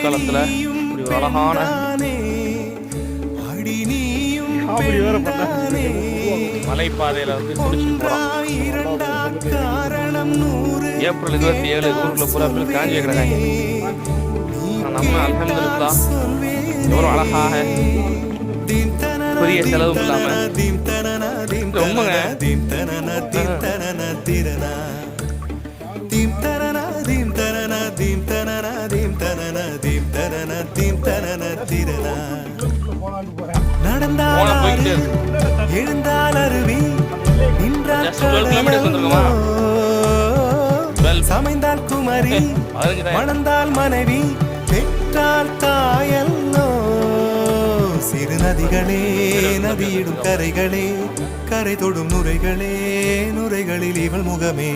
காலத்துல இப்படி ஒரு அழகான மலைப்பாதையில வந்து குடிச்சிட்டு போறோம். ஏப்ரல் 27 ஊருக்குள்ள பூரா பேர் காஞ்சி கிடக்காங்க. நம்ம அல்ஹம்துலில்லாஹ் எவ்வளவு அழகாக பெரிய செலவும் இல்லாம ரொம்பங்க எழுந்தால் அருவி சமைந்தால் குமரி மணந்தால் மனைவி பெற்றால் தாயல்லோ. சிறு நதிகளே நதியிடும் கரைகளே கரை தொடும் நுரைகளே நுரைகளில் இவள் முகமே